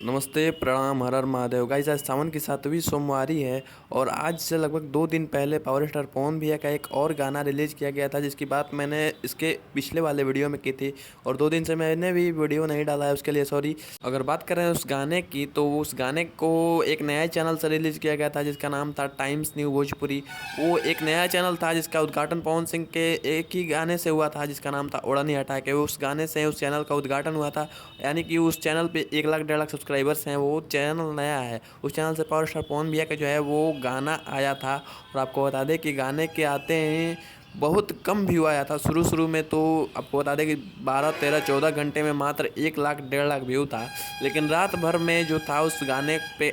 नमस्ते, प्रणाम, हर हर महादेव। गाइस आज सावन की 7वीं सोमवारी है और आज से लगभग 2 दिन पहले पावर स्टार पवन भैया का एक और गाना रिलीज़ किया गया था, जिसकी बात मैंने इसके पिछले वाले वीडियो में की थी और 2 दिन से मैंने भी वीडियो नहीं डाला है, उसके लिए सॉरी। अगर बात करें उस गाने की, तो उस गाने को एक नया चैनल से रिलीज़ किया गया था जिसका नाम था टाइम्स न्यू भोजपुरी। वो एक नया चैनल था जिसका उद्घाटन पवन सिंह के एक ही गाने से हुआ था जिसका नाम था ओढ़नी हटा के। उस गाने से उस चैनल का उद्घाटन हुआ था, यानी कि उस चैनल पे 1 लाख 1.5 लाख सब्सक्राइबर्स हैं। वो चैनल नया है, उस चैनल से पावर स्टार पवन भैया का जो है वो गाना आया था। और आपको बता दें कि गाने के आते हैं बहुत कम व्यू आया था शुरू में, तो आपको बता दें कि 12 13 14 घंटे में मात्र 1 लाख 1.5 लाख व्यू था। लेकिन रात भर में जो था उस गाने पे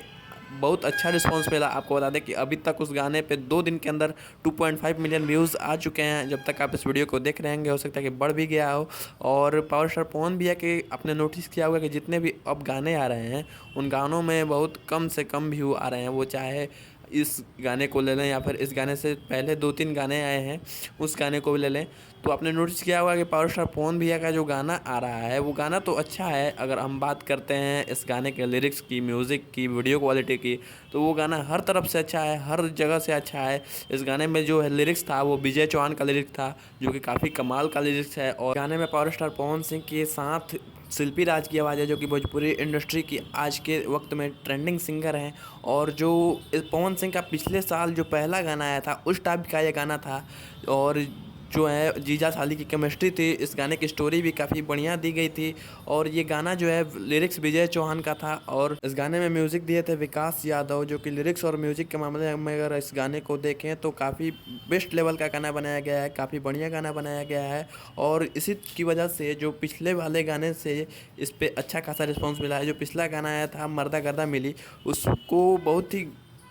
बहुत अच्छा रिस्पांस मिला। आपको बता दें कि अभी तक उस गाने पे 2 दिन के अंदर 2.5 मिलियन व्यूज़ आ चुके हैं। जब तक आप इस वीडियो को देख रहे होंगे हो सकता है कि बढ़ भी गया हो। और पावर स्टार पवन भैया के आपने नोटिस किया होगा कि जितने भी अब गाने आ रहे हैं उन गानों में बहुत कम से कम व्यू आ रहे हैं। वो चाहे इस गाने को ले लें या फिर इस गाने से पहले 2-3 गाने आए हैं उस गाने को भी ले लें, तो आपने नोटिस किया होगा कि पावर स्टार पवन भैया का जो गाना आ रहा है वो गाना तो अच्छा है। अगर हम बात करते हैं इस गाने के लिरिक्स की, म्यूज़िक की, वीडियो क्वालिटी की, तो वो गाना हर तरफ से अच्छा है, हर जगह से अच्छा है। इस गाने में जो है लिरिक्स था वो विजय चौहान का लिरिक्स था, जो कि काफ़ी कमाल का लिरिक्स है। और गाने में पावर स्टार पवन सिंह के साथ शिल्पी राज की आवाज़ है, जो कि भोजपुरी इंडस्ट्री की आज के वक्त में ट्रेंडिंग सिंगर हैं। और जो पवन सिंह का पिछले साल जो पहला गाना आया था उस टाइप का ये गाना था। और जो है जीजा साली की केमिस्ट्री थी, इस गाने की स्टोरी भी काफ़ी बढ़िया दी गई थी। और ये गाना जो है लिरिक्स विजय चौहान का था और इस गाने में म्यूज़िक दिए थे विकास यादव, जो कि लिरिक्स और म्यूज़िक के मामले में अगर इस गाने को देखें तो काफ़ी बेस्ट लेवल का गाना बनाया गया है, काफ़ी बढ़िया गाना बनाया गया है। और इसी की वजह से जो पिछले वाले गाने से इस पे अच्छा खासा रिस्पॉन्स मिला है। जो पिछला गाना आया था मर्दा गर्दा मिली, उसको बहुत ही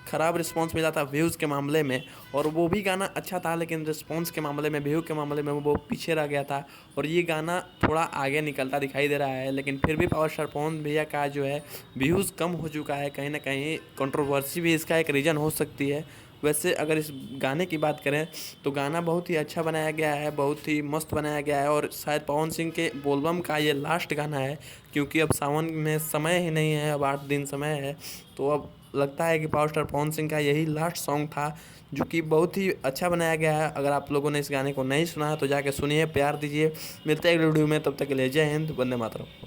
ख़राब रिस्पॉन्स मिला था व्यूज़ के मामले में। और वो भी गाना अच्छा था, लेकिन रिस्पॉन्स के मामले में, व्यू के मामले में वो पीछे रह गया था। और ये गाना थोड़ा आगे निकलता दिखाई दे रहा है, लेकिन फिर भी पावर स्टार पवन भैया का जो है व्यूज़ कम हो चुका है। कहीं ना कहीं कंट्रोवर्सी भी इसका एक रीज़न हो सकती है। वैसे अगर इस गाने की बात करें तो गाना बहुत ही अच्छा बनाया गया है, बहुत ही मस्त बनाया गया है। और शायद पवन सिंह के बोलबम का ये लास्ट गाना है, क्योंकि अब सावन में समय ही नहीं है, अब 8 दिन समय है। तो अब लगता है कि पावर स्टार पवन सिंह का यही लास्ट सॉन्ग था, जो कि बहुत ही अच्छा बनाया गया है। अगर आप लोगों ने इस गाने को नहीं सुना है तो जाके सुनिए, प्यार दीजिए। मिलते हैं अगले वीडियो में, तब तक के लिए जय हिंद, वंदे मातरम।